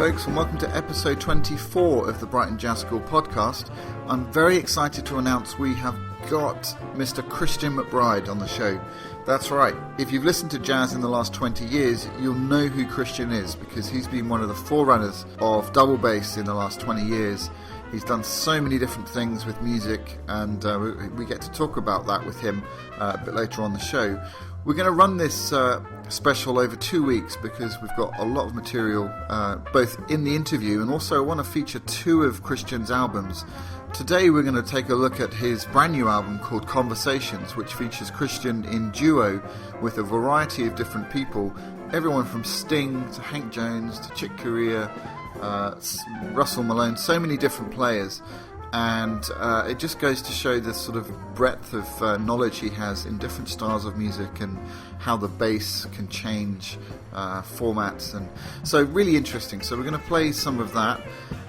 folks, and welcome to episode 24 of the Brighton Jazz School podcast. I'm very excited to announce we have got Mr. Christian McBride on the show. That's right, if you've listened to jazz in the last 20 years, you'll know who Christian is, because he's been one of the forerunners of double bass in the last 20 years. He's done so many different things with music, and we get to talk about that with him a bit later on the show. We're going to run this special over 2 weeks because we've got a lot of material both in the interview, and also I want to feature two of Christian's albums. Today we're going to take a look at his brand new album called Conversations, which features Christian in duo with a variety of different people, everyone from Sting to Hank Jones to Chick Corea, Russell Malone, so many different players. And it just goes to show the sort of breadth of knowledge he has in different styles of music and how the bass can change formats. And so really interesting. So we're going to play some of that.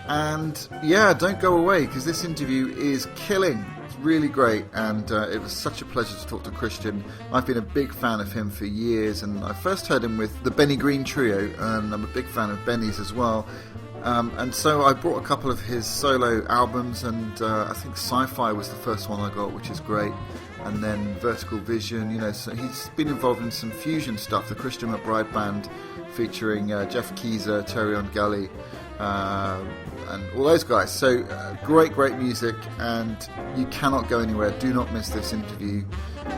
And yeah, don't go away, because this interview is killing. It's really great, and it was such a pleasure to talk to Christian. I've been a big fan of him for years, and I first heard him with the Benny Green Trio, and I'm a big fan of Benny's as well. And so I bought a couple of his solo albums, and I think Sci-Fi was the first one I got, which is great. And then Vertical Vision, you know, so he's been involved in some fusion stuff, the Christian McBride Band, featuring Jeff Keezer, Terry on Gully, and all those guys. So great music, and you cannot go anywhere. Do not miss this interview.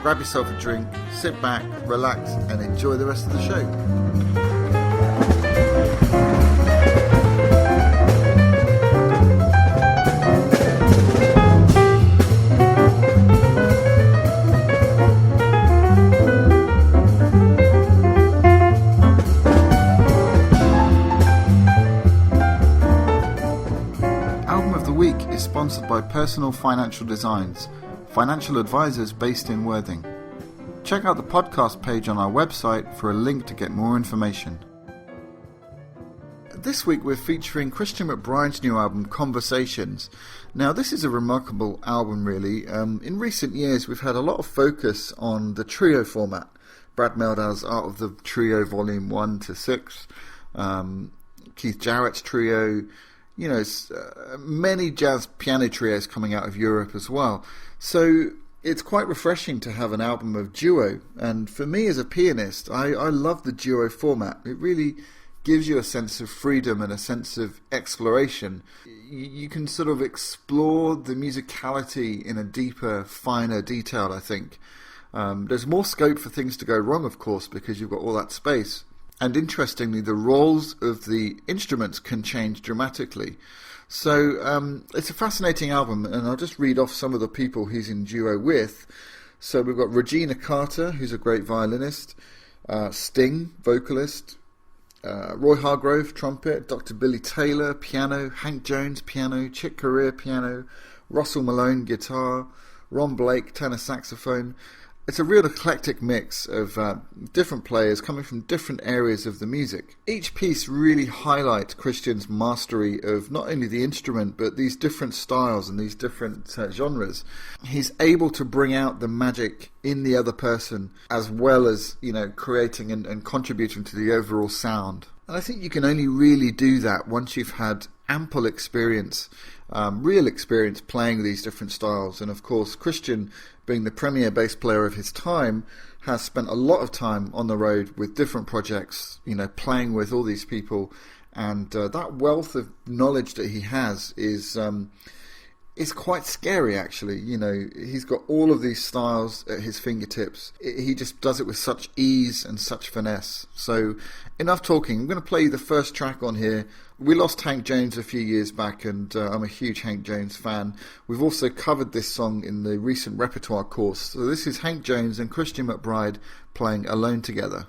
Grab yourself a drink, sit back, relax, and enjoy the rest of the show. Sponsored by Personal Financial Designs, financial advisors based in Worthing. Check out the podcast page on our website for a link to get more information. This week we're featuring Christian McBride's new album, Conversations. Now this is a remarkable album really. In recent years we've had a lot of focus on the trio format. Brad Meldau's Art of the Trio Volume 1 to 6, Keith Jarrett's trio, you know, many jazz piano trios coming out of Europe as well. So it's quite refreshing to have an album of duo. And for me as a pianist, I love the duo format. It really gives you a sense of freedom and a sense of exploration. You can sort of explore the musicality in a deeper, finer detail, I think. There's more scope for things to go wrong, of course, because you've got all that space. And interestingly, the roles of the instruments can change dramatically. So it's a fascinating album, and I'll just read off some of the people he's in duo with. So we've got Regina Carter, who's a great violinist, Sting, vocalist, Roy Hargrove, trumpet, Dr. Billy Taylor, piano, Hank Jones, piano, Chick Corea, piano, Russell Malone, guitar, Ron Blake, tenor saxophone. It's a real eclectic mix of different players coming from different areas of the music. Each piece really highlights Christian's mastery of not only the instrument, but these different styles and these different genres. He's able to bring out the magic in the other person, as well as, you know, creating and contributing to the overall sound. And I think you can only really do that once you've had ample experience, real experience playing these different styles. And of course, Christian, being the premier bass player of his time, has spent a lot of time on the road with different projects, you know, playing with all these people. And that wealth of knowledge that he has is quite scary, actually. You know, he's got all of these styles at his fingertips. He just does it with such ease and such finesse. So enough talking. I'm going to play you the first track on here. We lost Hank Jones a few years back, and I'm a huge Hank Jones fan. We've also covered this song in the recent repertoire course. So this is Hank Jones and Christian McBride playing Alone Together.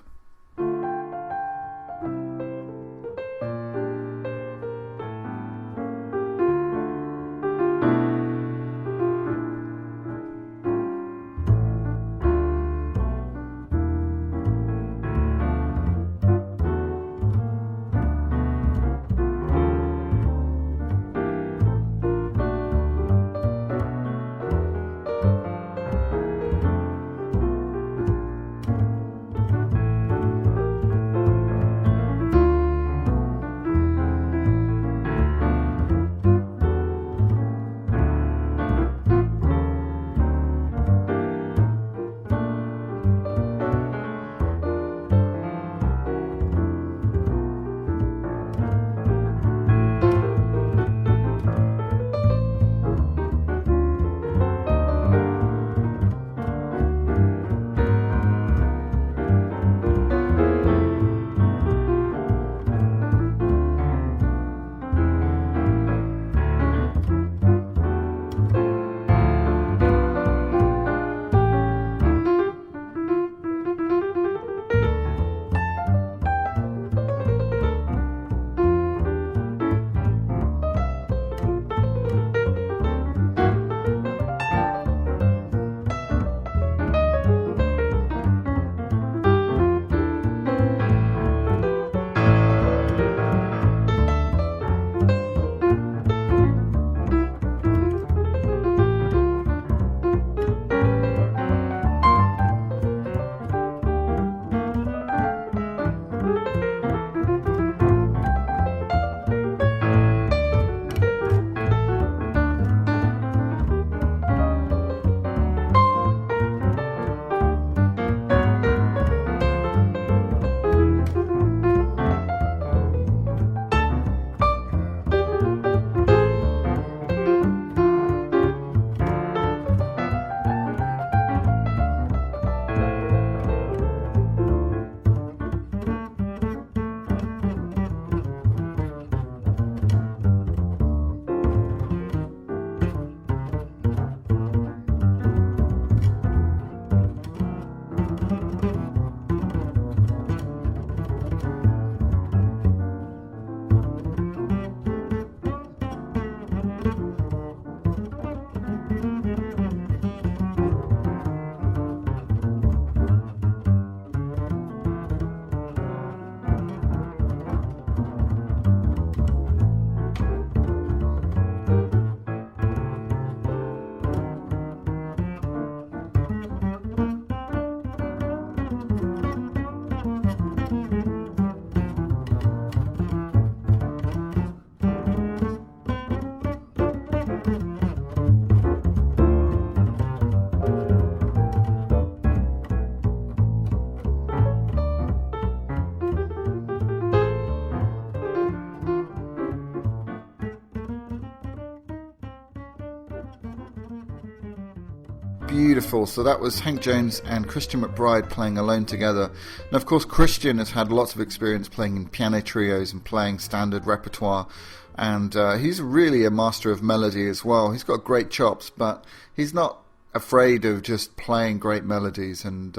beautiful. So that was Hank Jones and Christian McBride playing Alone Together. Now, of course, Christian has had lots of experience playing in piano trios and playing standard repertoire, and he's really a master of melody as well. He's got great chops, but he's not afraid of just playing great melodies, and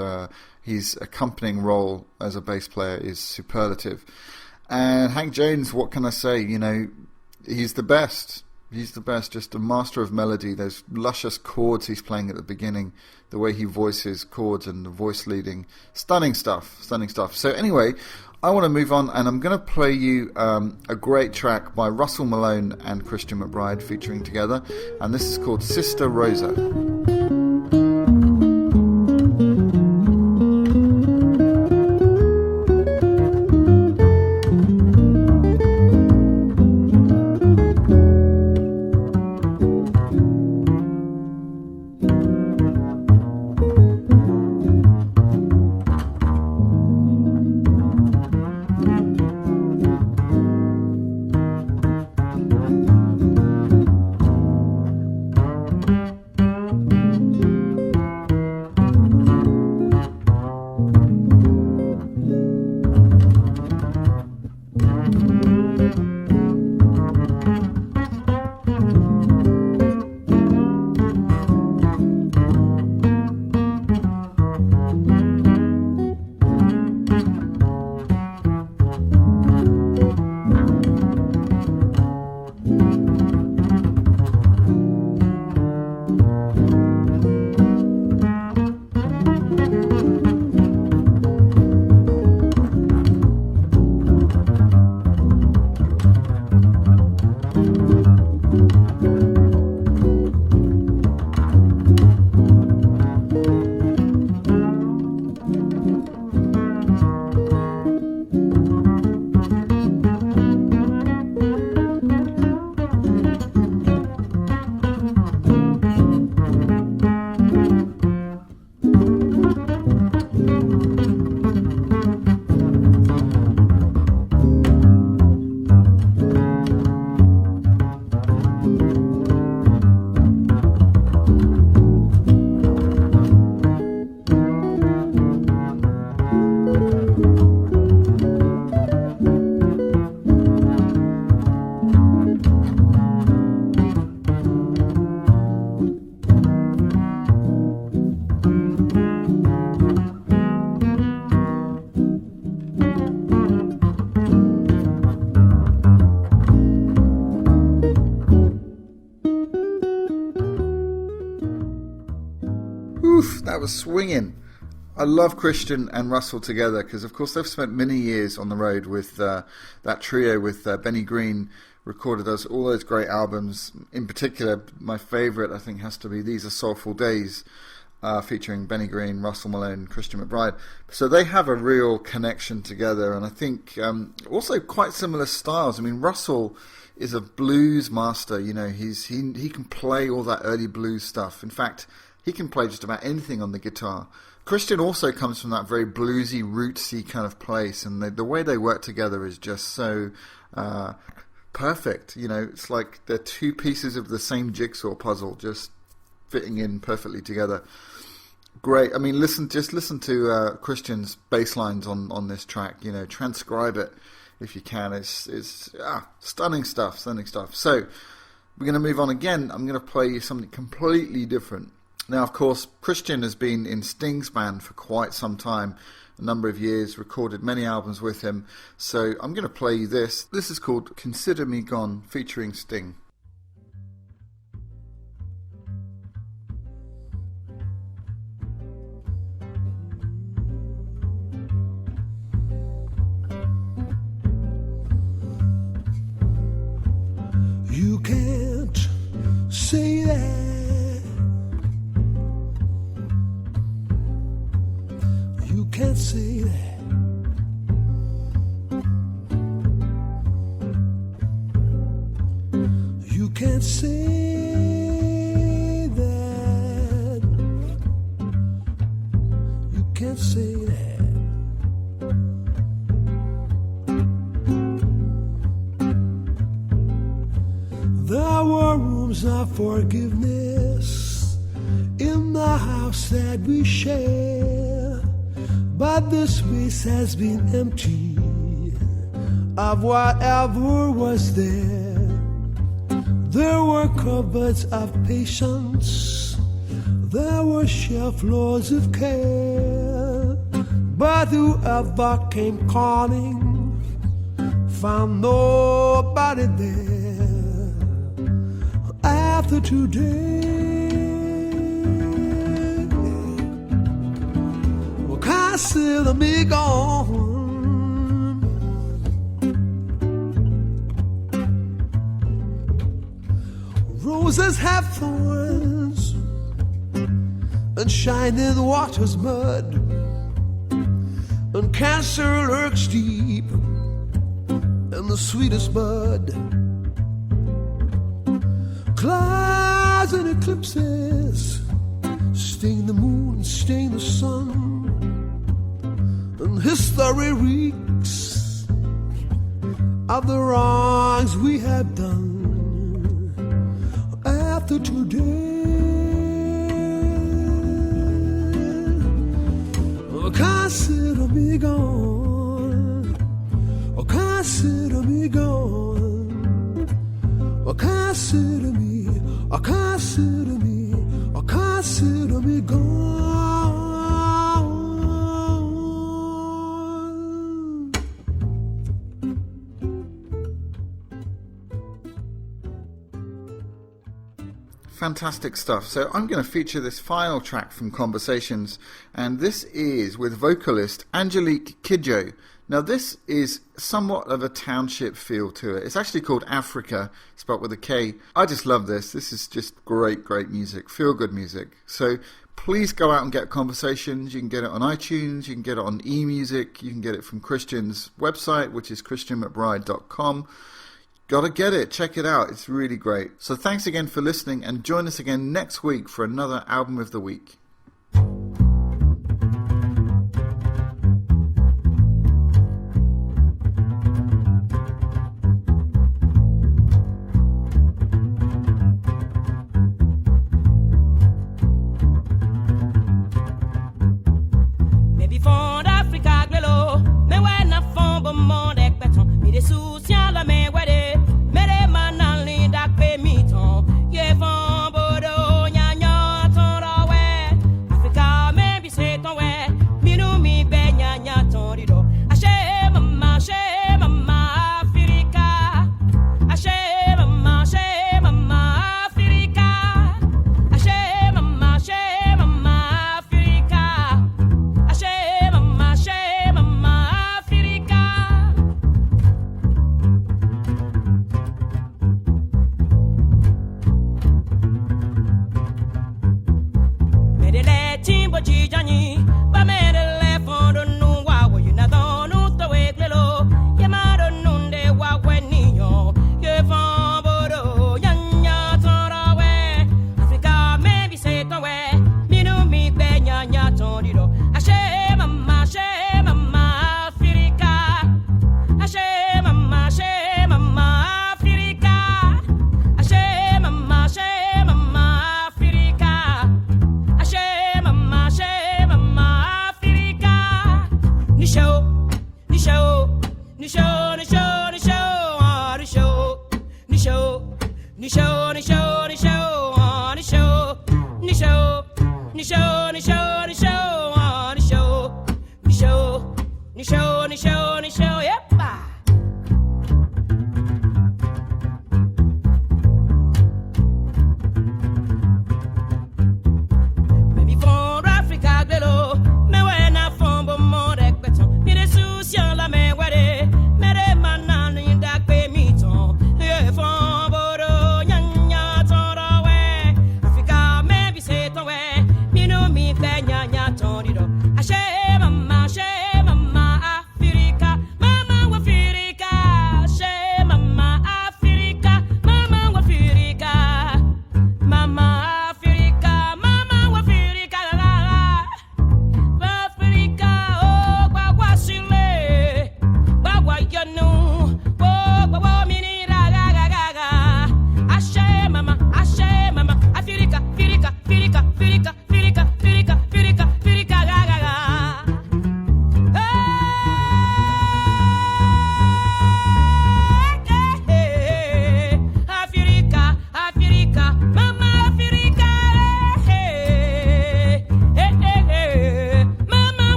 his accompanying role as a bass player is superlative. And Hank Jones, what can I say? You know, he's the best. He's the best, just a master of melody. Those luscious chords he's playing at the beginning, the way he voices chords and the voice leading. Stunning stuff, stunning stuff. So anyway, I want to move on, and I'm going to play you a great track by Russell Malone and Christian McBride featuring together, and this is called Sister Rosa. That was swinging. I love Christian and Russell together because, of course, they've spent many years on the road with that trio with Benny Green, recorded us all those great albums. In particular, my favourite, I think, has to be These Are Soulful Days, featuring Benny Green, Russell Malone, Christian McBride. So they have a real connection together, and I think also quite similar styles. I mean, Russell is a blues master. You know, he can play all that early blues stuff. In fact, he can play just about anything on the guitar. Christian also comes from that very bluesy, rootsy kind of place, and the way they work together is just so perfect. You know, it's like they're two pieces of the same jigsaw puzzle, just fitting in perfectly together. Great. I mean, listen to Christian's bass lines on this track. You know, transcribe it if you can. It's stunning stuff. So we're going to move on again. I'm going to play you something completely different. Now, of course, Christian has been in Sting's band for quite some time, a number of years, recorded many albums with him. So I'm going to play you this. This is called Consider Me Gone, featuring Sting. You can't say that. You can't say that. You can't say that. You can't say that. There were rooms of forgiveness in the house that we share, but the space has been empty of whatever was there. There were cupboards of patience, there were shelf floors of care, but whoever came calling found nobody there. After today, well, consider me gone. Roses have thorns and shining water's mud, and cancer lurks deep in the sweetest bud. Clouds and eclipses sting the moon, sting the sun, and history reeks of the wrongs we have done. After today, oh, consider me gone. Oh, consider me gone. Oh, consider me. Oh, consider me. Oh, consider me gone. Fantastic stuff. So I'm going to feature this final track from Conversations, and this is with vocalist Angelique Kidjo. Now this is somewhat of a township feel to it. It's actually called Africa, spelled with a K. I just love this. This is just great music, feel good music. So please go out and get Conversations. You can get it on iTunes, you can get it on eMusic, you can get it from Christian's website, which is christianmcbride.com. Gotta get it, check it out, it's really great. So thanks again for listening, and join us again next week for another Album of the Week. Maybe for Africa, Glelo, me when I found a monde, me de souciant la main,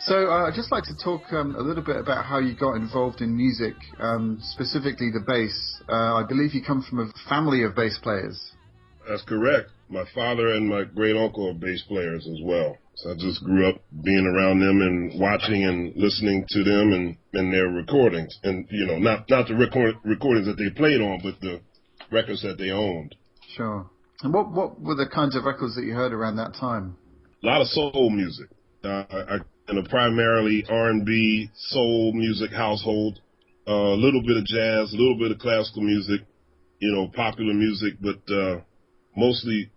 So I'd just like to talk a little bit about how you got involved in music, specifically the bass. I believe you come from a family of bass players. That's correct. My father and my great uncle are bass players as well. So I just grew up being around them and watching and listening to them and their recordings. And, you know, not the recordings that they played on, but the records that they owned. Sure. And what were the kinds of records that you heard around that time? A lot of soul music. I in a primarily R&B, soul music household. A little bit of jazz, a little bit of classical music, you know, popular music, but mostly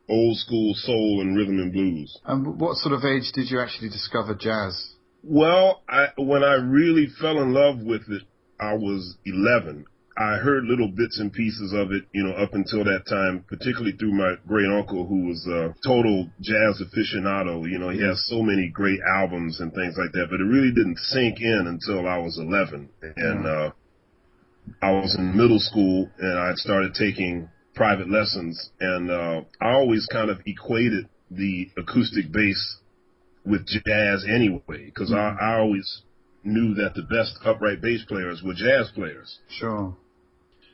old school soul and rhythm and blues. And what sort of age did you actually discover jazz? Well, when I really fell in love with it, I was 11. I heard little bits and pieces of it, you know, up until that time, particularly through my great uncle, who was a total jazz aficionado. You know, he has so many great albums and things like that, but it really didn't sink in until I was 11. And I was in middle school, and I had started taking private lessons, and I always kind of equated the acoustic bass with jazz anyway, because I always knew that the best upright bass players were jazz players. Sure.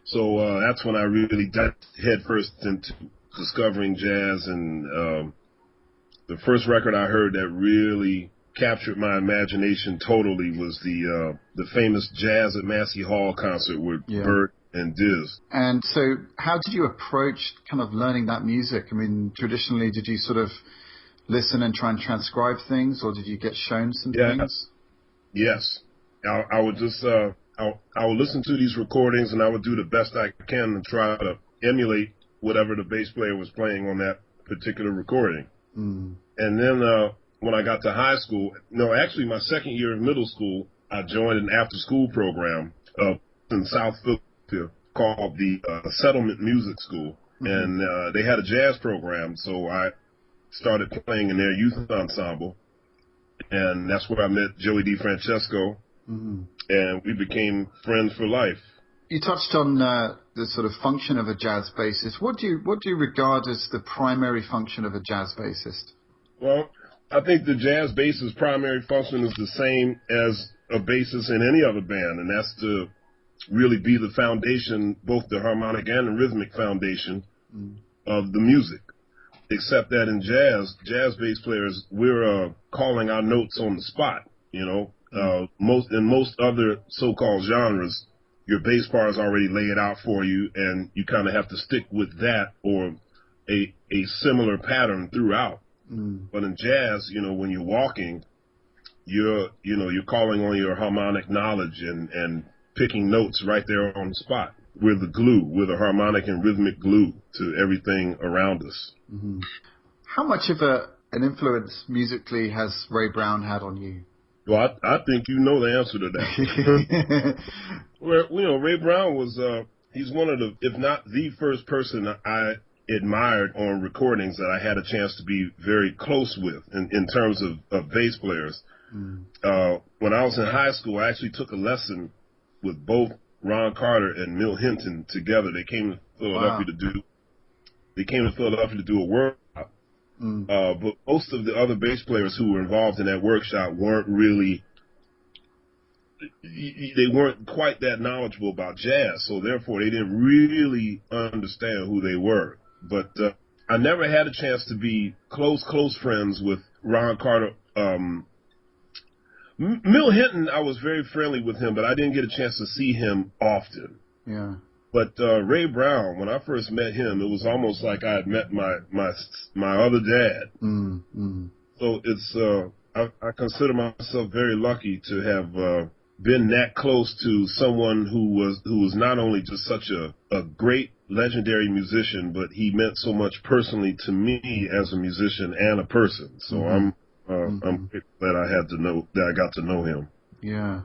So that's when I really got headfirst into discovering jazz, and the first record I heard that really captured my imagination totally was the famous Jazz at Massey Hall concert with Bert and Diz. And so how did you approach kind of learning that music? I mean, traditionally, did you sort of listen and try and transcribe things, or did you get shown some things? Yes. I would just I would listen to these recordings, and I would do the best I can to try to emulate whatever the bass player was playing on that particular recording. And then when I got to high school, actually my second year of middle school, I joined an after-school program in South Philadelphia called the Settlement Music School. And they had a jazz program, so I started playing in their youth ensemble. And that's where I met Joey DeFrancesco, and we became friends for life. You touched on the sort of function of a jazz bassist. What do you regard as the primary function of a jazz bassist? Well, I think the jazz bassist's primary function is the same as a bassist in any other band, and that's to really be the foundation, both the harmonic and the rhythmic foundation of the music. Except that in jazz bass players, we're calling our notes on the spot, you know. Most other so-called genres, your bass part is already laid out for you, and you kind of have to stick with that or a similar pattern throughout. But in jazz, you know, when you're walking, you're calling on your harmonic knowledge and picking notes right there on the spot. We're the glue. We're the harmonic and rhythmic glue to everything around us. How much of an influence musically has Ray Brown had on you? Well, I think you know the answer to that. Well, you know, Ray Brown was, he's one of the, if not the first person I admired on recordings that I had a chance to be very close with in terms of bass players. When I was in high school, I actually took a lesson with both Ron Carter and Milt Hinton together. They came to Philadelphia to do a workshop. But most of the other bass players who were involved in that workshop weren't quite that knowledgeable about jazz, so therefore they didn't really understand who they were. But I never had a chance to be close friends with Ron Carter. Milt Hinton, I was very friendly with him, but I didn't get a chance to see him often. Yeah. But Ray Brown, when I first met him, it was almost like I had met my other dad. So it's I consider myself very lucky to have been that close to someone who was not only just such a great legendary musician, but he meant so much personally to me as a musician and a person. So I'm glad I got to know him. Yeah.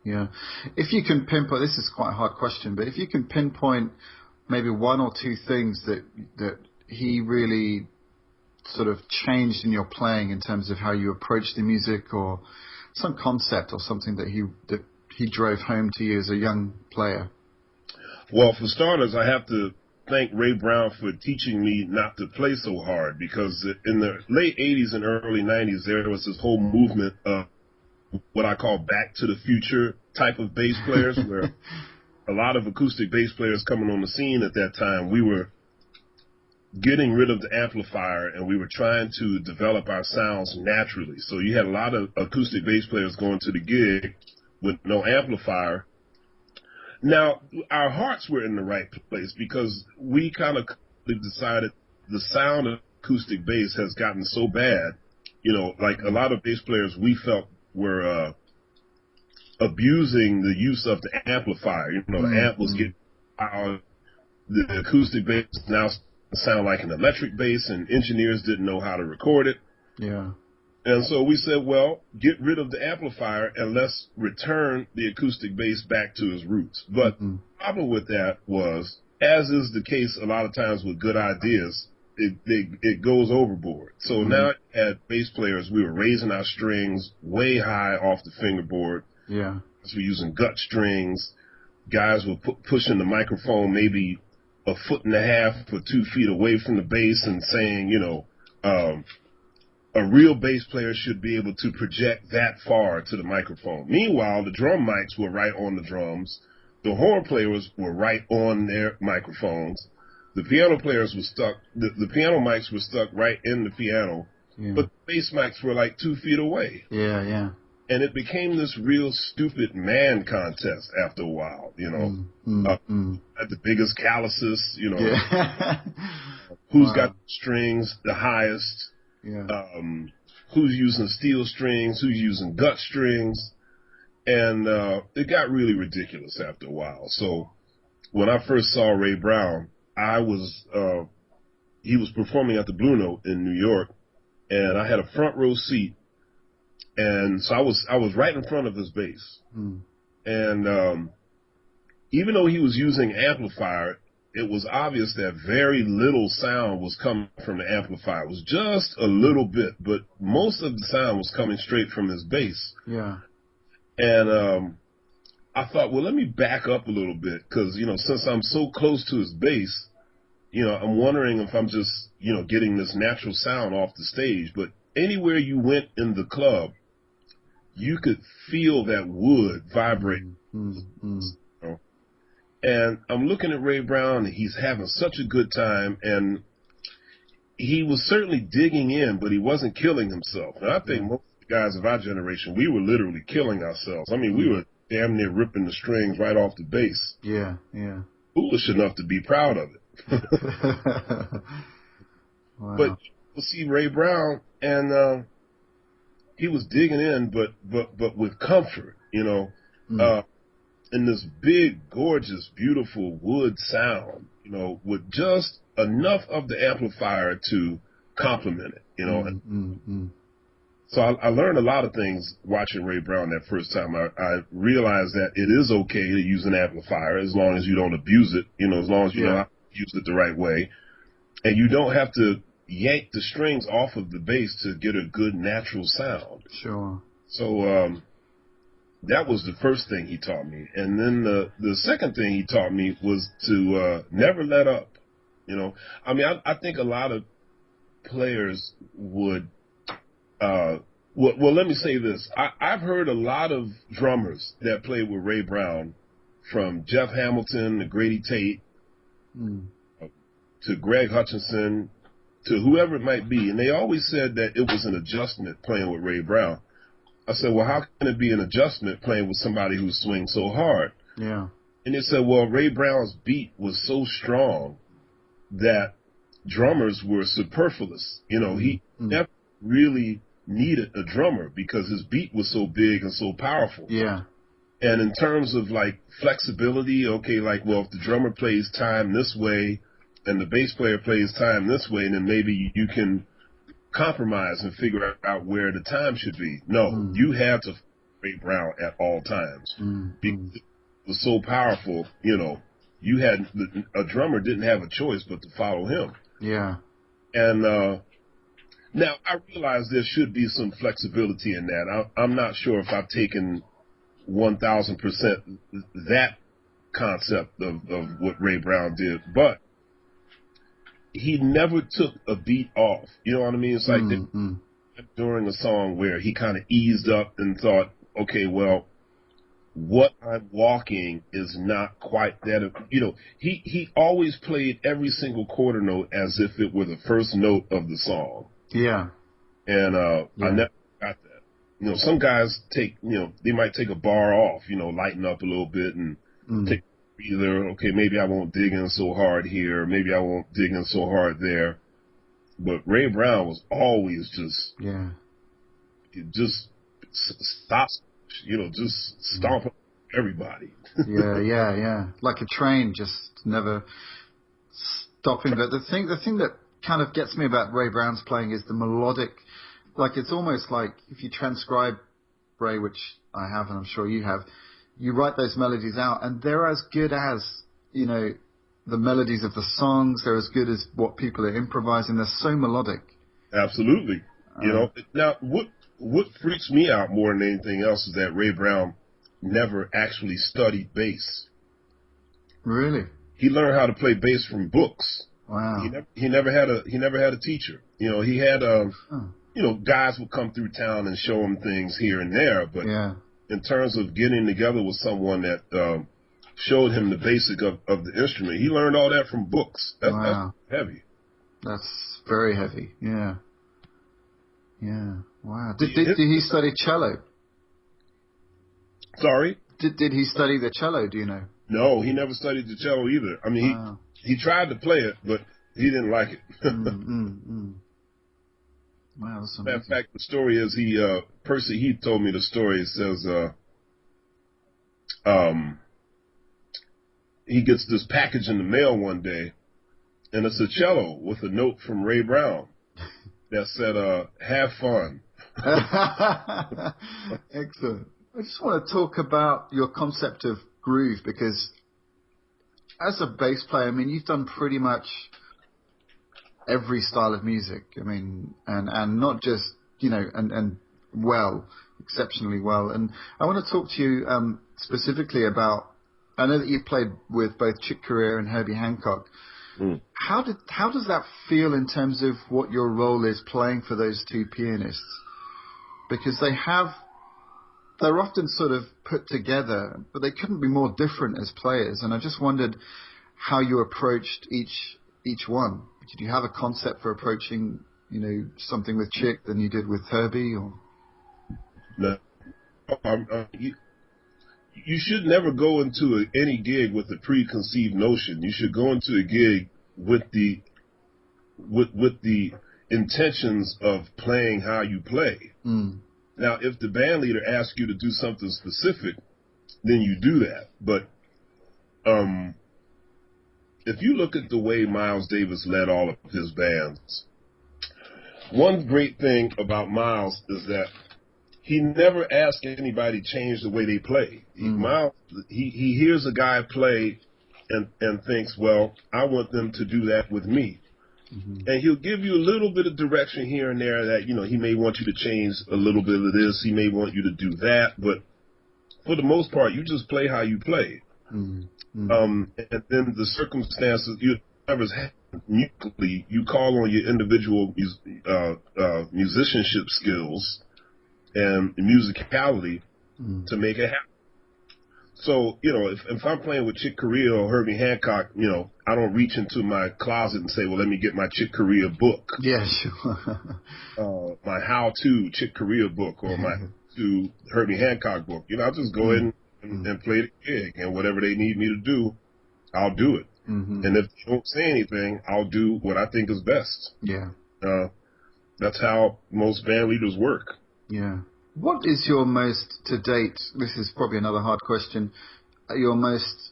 Yeah. If you can pinpoint, this is quite a hard question, but if you can pinpoint maybe one or two things that he really sort of changed in your playing in terms of how you approach the music, or some concept or something that he drove home to you as a young player. Well, for starters, I have to thank Ray Brown for teaching me not to play so hard, because in the late 80s and early 90s, there was this whole movement of what I call back to the future type of bass players, where a lot of acoustic bass players coming on the scene at that time, we were getting rid of the amplifier and we were trying to develop our sounds naturally. So you had a lot of acoustic bass players going to the gig with no amplifier. Now, our hearts were in the right place because we kind of decided the sound of acoustic bass has gotten so bad, like a lot of bass players we felt were abusing the use of the amplifier. The amp was getting power. The acoustic bass now sound like an electric bass, and engineers didn't know how to record it. Yeah. And so we said, well, get rid of the amplifier and let's return the acoustic bass back to its roots. But the problem with that was, as is the case a lot of times with good ideas, it goes overboard. So now at bass players, we were raising our strings way high off the fingerboard. Yeah. So we're using gut strings. Guys were pushing the microphone maybe a foot and a half or 2 feet away from the bass and saying, a real bass player should be able to project that far to the microphone. Meanwhile, the drum mics were right on the drums. The horn players were right on their microphones. The piano players were stuck. The piano mics were stuck right in the piano, but the bass mics were like 2 feet away. Yeah, yeah. And it became this real stupid man contest after a while, at the biggest calluses, who's got strings the highest, who's using steel strings, who's using gut strings. And it got really ridiculous after a while. So when I first saw Ray Brown, he was performing at the Blue Note in New York, and I had a front row seat. And so I was right in front of his bass. And even though he was using amplifier, it was obvious that very little sound was coming from the amplifier. It was just a little bit, but most of the sound was coming straight from his bass. Yeah. And I thought, well, let me back up a little bit because, since I'm so close to his bass, I'm wondering if I'm just, getting this natural sound off the stage. But anywhere you went in the club, you could feel that wood vibrate. And I'm looking at Ray Brown, and he's having such a good time, and he was certainly digging in, but he wasn't killing himself. And I think most of the guys of our generation, we were literally killing ourselves. I mean, we were damn near ripping the strings right off the bass. Yeah, yeah. Foolish enough to be proud of it. Wow. But you see Ray Brown, and he was digging in, but with comfort, in this big, gorgeous, beautiful wood sound, with just enough of the amplifier to complement it, So I learned a lot of things watching Ray Brown that first time. I realized that it is okay to use an amplifier as long as you don't abuse it, as long as you know how to use it the right way. And you don't have to yank the strings off of the bass to get a good natural sound. Sure. So that was the first thing he taught me. And then the second thing he taught me was to never let up. I mean, I think a lot of players would well, let me say this. I've heard a lot of drummers that played with Ray Brown, from Jeff Hamilton to Grady Tate to Greg Hutchinson to whoever it might be, and they always said that it was an adjustment playing with Ray Brown. I said, well, how can it be an adjustment playing with somebody who swings so hard? Yeah. And they said, well, Ray Brown's beat was so strong that drummers were superfluous. He never really needed a drummer because his beat was so big and so powerful. Yeah. And in terms of like flexibility, okay, like, well, if the drummer plays time this way and the bass player plays time this way, then maybe you can compromise and figure out where the time should be. No, you had to Ray Brown at all times. Because it was so powerful, you had a drummer didn't have a choice but to follow him. Yeah. And now I realize there should be some flexibility in that. I'm not sure if I've taken 1,000% that concept of what Ray Brown did, but he never took a beat off. You know what I mean? It's like during a song where he kind of eased up and thought, okay, well, what I'm walking is not quite that. He always played every single quarter note as if it were the first note of the song. Yeah. And I never got that. Some guys they might take a bar off, lighten up a little bit and take a breather. Okay, maybe I won't dig in so hard here. Maybe I won't dig in so hard there. But Ray Brown was always just stop, just stomp everybody. yeah. Like a train, just never stopping. But the thing that kind of gets me about Ray Brown's playing is the melodic. Like, it's almost like if you transcribe Ray, which I have, and I'm sure you have, you write those melodies out, and they're as good as, the melodies of the songs. They're as good as what people are improvising. They're so melodic. Absolutely. Now, what freaks me out more than anything else is that Ray Brown never actually studied bass. Really? He learned how to play bass from books. Wow. He never had a teacher. He had guys would come through town and show him things here and there, but in terms of getting together with someone that showed him the basic of the instrument, he learned all that from books. That's heavy. That's very heavy. Yeah. Wow. Did he study cello? Sorry? Did he study the cello? Do you know? No, he never studied the cello either. I mean, he tried to play it, but he didn't like it. Wow, that's amazing. Matter of fact, the story is Percy Heath told me the story. It says he gets this package in the mail one day, and it's a cello with a note from Ray Brown that said, "Have fun." Excellent. I just want to talk about your concept of groove, because as a bass player, I mean, you've done pretty much every style of music. I mean, and not just, and exceptionally well. And I want to talk to you specifically about, I know that you played with both Chick Corea and Herbie Hancock. How does that feel in terms of what your role is playing for those two pianists? Because they're often sort of put together, but they couldn't be more different as players. And I just wondered how you approached each one. Did you have a concept for approaching, something with Chick than you did with Herbie? Or? No. You should never go into any gig with a preconceived notion. You should go into a gig with the intentions of playing how you play. Now, if the band leader asks you to do something specific, then you do that. But if you look at the way Miles Davis led all of his bands, one great thing about Miles is that he never asked anybody to change the way they play. Miles, he hears a guy play and thinks, well, I want them to do that with me. And he'll give you a little bit of direction here and there that, he may want you to change a little bit of this. He may want you to do that. But for the most part, you just play how you play. And then the circumstances, musically, you call on your individual musicianship skills and musicality to make it happen. So, if I'm playing with Chick Corea or Herbie Hancock, I don't reach into my closet and say, well, let me get my Chick Corea book. Yeah, sure. My how-to Chick Corea book or my to Herbie Hancock book. I just go in and play the gig, and whatever they need me to do, I'll do it. And if they don't say anything, I'll do what I think is best. Yeah. That's how most band leaders work. Yeah. What is your most, to date, this is probably another hard question, your most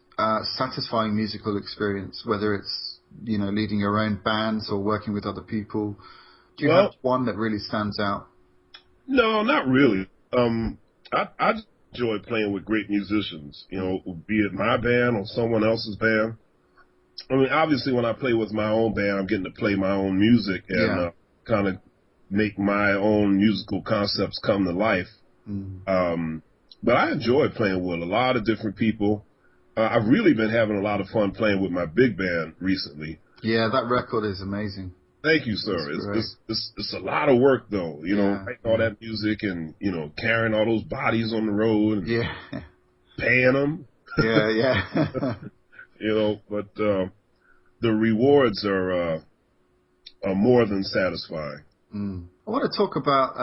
satisfying musical experience, whether it's, leading your own bands or working with other people? Do you have one that really stands out? No, not really. I enjoy playing with great musicians, be it my band or someone else's band. I mean, obviously when I play with my own band, I'm getting to play my own music and kind of make my own musical concepts come to life. But I enjoy playing with a lot of different people. I've really been having a lot of fun playing with my big band recently. Yeah, that record is amazing. Thank you, sir. It's a lot of work, though. You know, writing all that music and, you know, carrying all those bodies on the road and paying them. Yeah. You know, but the rewards are more than satisfying. I want to talk about,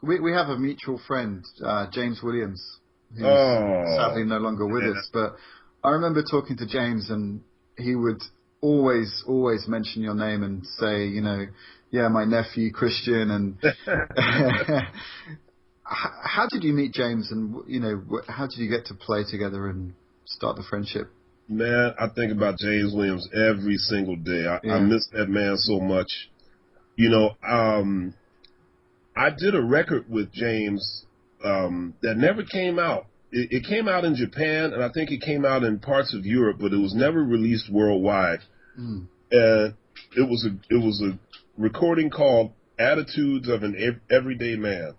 we have a mutual friend, James Williams, who's sadly no longer with us, but I remember talking to James, and he would always mention your name and say, you know, yeah, my nephew Christian, and how did you meet James, and, you know, how did you get to play together and start the friendship? Man, I think about James Williams every single day. I miss that man so much. You know, I did a record with James that never came out. It came out in Japan, and I think it came out in parts of Europe, but it was never released worldwide. And it was a recording called "Attitudes of an Everyday Man."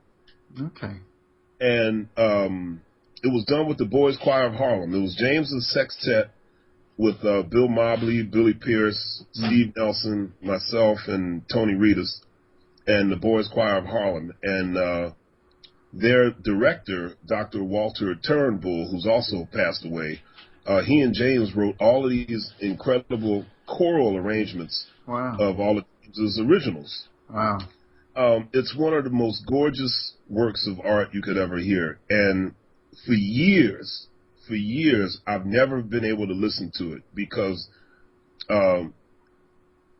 Okay. And it was done with the Boys Choir of Harlem. It was James's sextet with Bill Mobley, Billy Pierce, Steve Nelson, myself, and Tony Reedus, and the Boys Choir of Harlem. And their director, Dr. Walter Turnbull, who's also passed away, he and James wrote all of these incredible choral arrangements of all of his originals. Wow. It's one of the most gorgeous works of art you could ever hear. And for years, I've never been able to listen to it because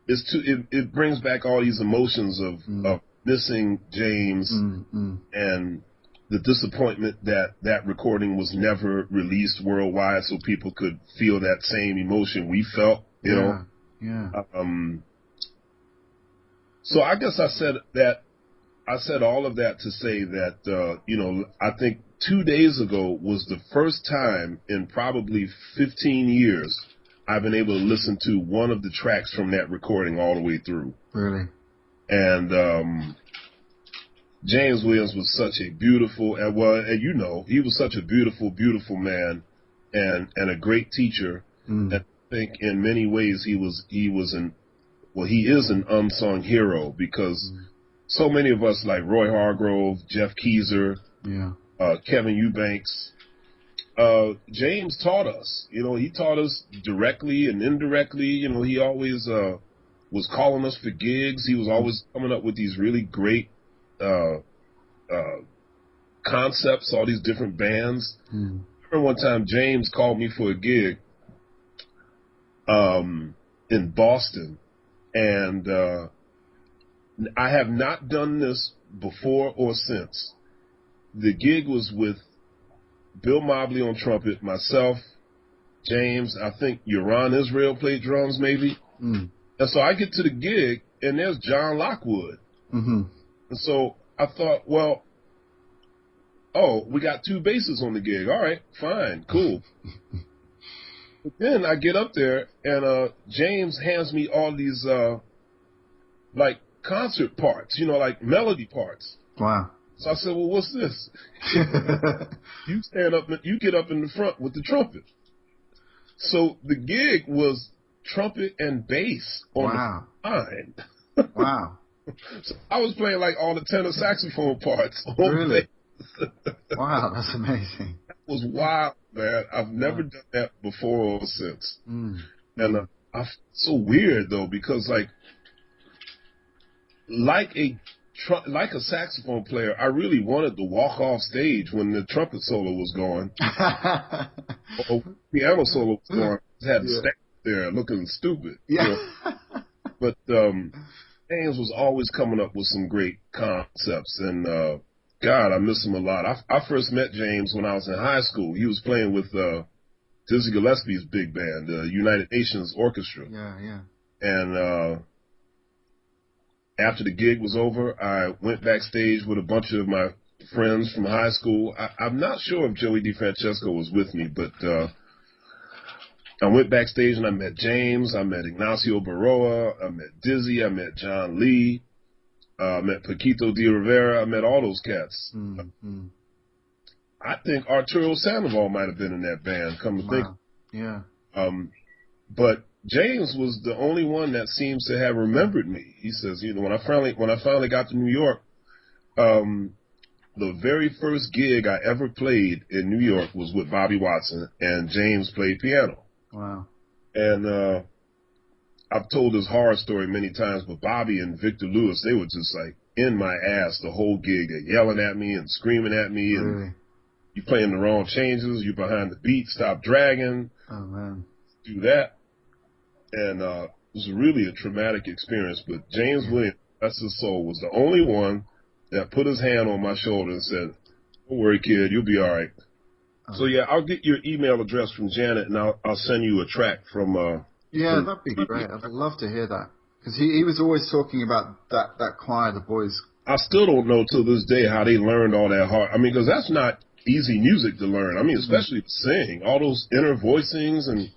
it brings back all these emotions of missing James and the disappointment that recording was never released worldwide so people could feel that same emotion we felt, you know? Yeah. So I guess I said all of that to say that, you know, I think 2 days ago was the first time in probably 15 years I've been able to listen to one of the tracks from that recording all the way through. Really? And James Williams was such a beautiful, and you know, he was such a beautiful, beautiful man and a great teacher. And I think in many ways he is an unsung hero because so many of us like Roy Hargrove, Jeff Keezer, Kevin Eubanks, James taught us. You know, he taught us directly and indirectly. You know, he always was calling us for gigs. He was always coming up with these really great concepts, all these different bands. I remember one time James called me for a gig in Boston, and I have not done this before or since. The gig was with Bill Mobley on trumpet, myself, James, I think Uran Israel played drums maybe. And so I get to the gig, and there's John Lockwood. And so I thought, well, we got two basses on the gig. All right, fine, cool. But then I get up there, and James hands me all these, like, concert parts, you know, like melody parts. Wow. So I said, well, what's this? You stand up, you get up in the front with the trumpet. So the gig was trumpet and bass on the line. Wow. So I was playing like all the tenor saxophone parts. Really? Wow, that's amazing. That was wild, man. I've never done that before or since. And so weird though, because like a saxophone player, I really wanted to walk off stage when the trumpet solo was going. Or piano solo was going. I had to stand there looking stupid. Yeah. You know? But James was always coming up with some great concepts, and God, I miss him a lot. I first met James when I was in high school. He was playing with Dizzy Gillespie's big band, the United Nations Orchestra. Yeah. And after the gig was over, I went backstage with a bunch of my friends from high school. I'm not sure if Joey DeFrancesco was with me, but I went backstage and I met James, I met Ignacio Baroa, I met Dizzy, I met John Lee, I met Paquito de Rivera, I met all those cats. I think Arturo Sandoval might have been in that band, come to think. Yeah. But James was the only one that seems to have remembered me. He says, when I finally got to New York, the very first gig I ever played in New York was with Bobby Watson, and James played piano. Wow. And I've told this horror story many times, but Bobby and Victor Lewis, they were just like in my ass the whole gig. They're yelling at me and screaming at me, and Really? you playing the wrong changes, you behind the beat, stop dragging, Oh, man. do that. And it was really a traumatic experience. But James Williams, that's his soul, was the only one that put his hand on my shoulder and said, "Don't worry, kid, you'll be all right." So, yeah, I'll get your email address from Janet, and I'll send you a track from... Yeah, that'd be great. I'd love to hear that. Because he was always talking about that choir, the boys. I still don't know to this day how they learned all that hard. I mean, because that's not easy music to learn. I mean, especially to sing. All those inner voicings and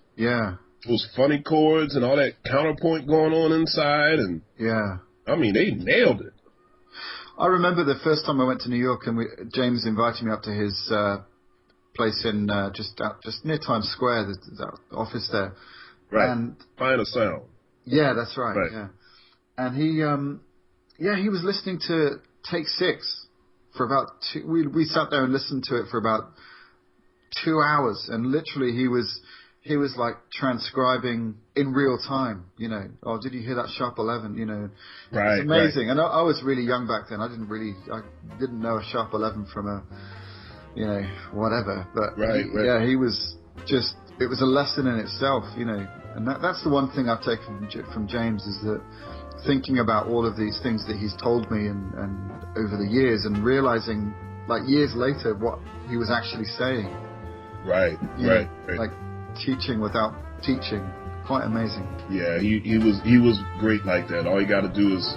those funny chords and all that counterpoint going on inside. And I mean, they nailed it. I remember the first time I went to New York, and James invited me up to his place in just near Times Square, the office there. Right. And Find a Sound. Yeah, that's right. Yeah. And he was listening to Take 6 for about we sat there and listened to it for about 2 hours, and literally he was like transcribing in real time, oh, did you hear that sharp 11, Right. It's amazing. Right. And I was really young back then. I didn't know a sharp 11 from a whatever, but he was just, it was a lesson in itself, and that's the one thing I've taken from James, is that thinking about all of these things that he's told me and over the years, and realizing like years later what he was actually saying. Right. Like teaching without teaching. Quite amazing. Yeah, he was great like that. All you got to do is,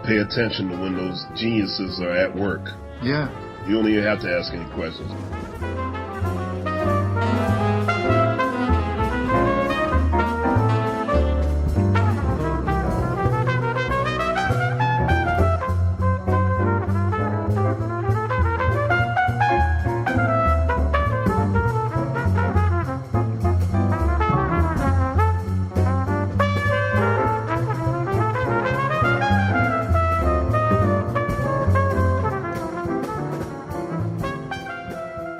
pay attention to when those geniuses are at work. Yeah. You don't even have to ask any questions.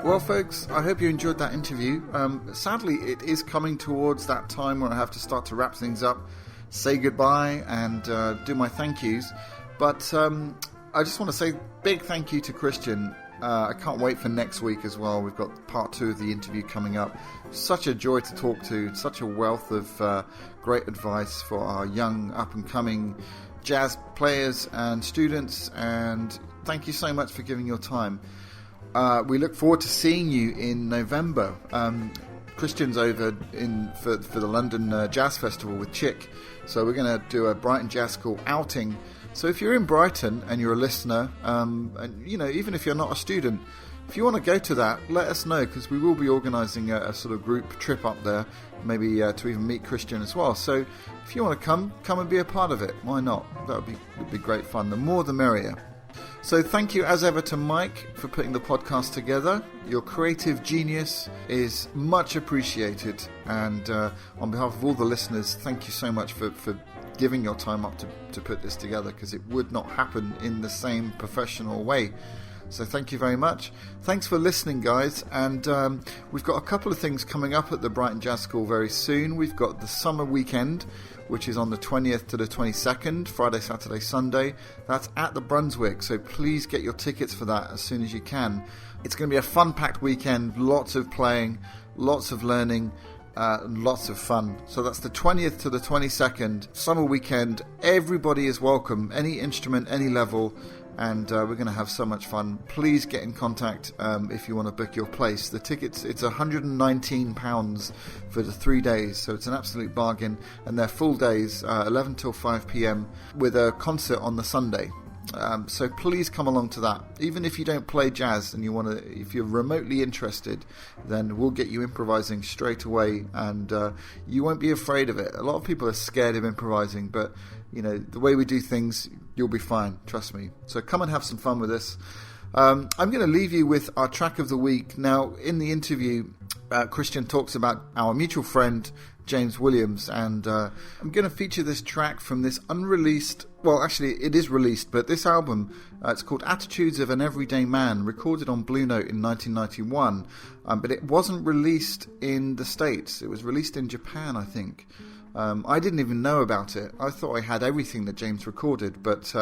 Well, folks, I hope you enjoyed that interview. Sadly, it is coming towards that time where I have to start to wrap things up, say goodbye, and do my thank yous. But I just want to say big thank you to Christian. I can't wait for next week as well. We've got part 2 of the interview coming up. Such a joy to talk to, such a wealth of great advice for our young, up-and-coming jazz players and students. And thank you so much for giving your time. We look forward to seeing you in November. Christian's over for the London Jazz Festival with Chick, so we're going to do a Brighton Jazz School outing. So if you're in Brighton and you're a listener, and even if you're not a student, if you want to go to that, let us know, because we will be organising a sort of group trip up there, maybe to even meet Christian as well. So if you want to come and be a part of it, why not? That would be great fun. The more the merrier. So thank you as ever to Mike for putting the podcast together. Your creative genius is much appreciated, and on behalf of all the listeners, thank you so much for giving your time up to put this together, because it would not happen in the same professional way. So thank you very much. Thanks for listening, guys. And we've got a couple of things coming up at the Brighton Jazz School very soon. We've got the summer weekend, which is on the 20th to the 22nd, Friday, Saturday, Sunday. That's at the Brunswick, so please get your tickets for that as soon as you can. It's going to be a fun-packed weekend, lots of playing, lots of learning, lots of fun. So that's the 20th to the 22nd, summer weekend. Everybody is welcome, any instrument, any level, and we're going to have so much fun. Please get in contact if you want to book your place. The tickets, it's £119 for the 3 days, so it's an absolute bargain, and they're full days, 11 till 5 p.m, with a concert on the Sunday. So please come along to that. Even if you don't play jazz and if you're remotely interested, then we'll get you improvising straight away, and you won't be afraid of it. A lot of people are scared of improvising, but the way we do things, you'll be fine, trust me. So come and have some fun with us. I'm going to leave you with our track of the week. Now, in the interview, Christian talks about our mutual friend James Williams, and I'm going to feature this track from this unreleased, well actually it is released, but this album, it's called Attitudes of an Everyday Man, recorded on Blue Note in 1991, but it wasn't released in the States. It was released in Japan, I think. I didn't even know about it. I thought I had everything that James recorded, but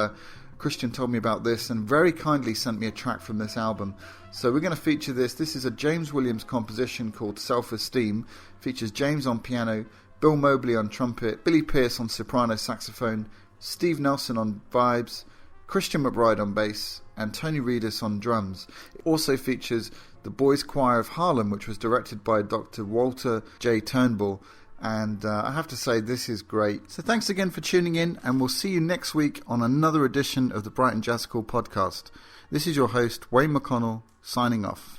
Christian told me about this and very kindly sent me a track from this album. So we're going to feature this. This is a James Williams composition called Self-Esteem. Features James on piano, Bill Mobley on trumpet, Billy Pierce on soprano saxophone, Steve Nelson on vibes, Christian McBride on bass, and Tony Reedus on drums. It also features the Boys Choir of Harlem, which was directed by Dr. Walter J. Turnbull. And I have to say, this is great. So thanks again for tuning in, and we'll see you next week on another edition of the Brighton Jazz School podcast. This is your host, Wayne McConnell, signing off.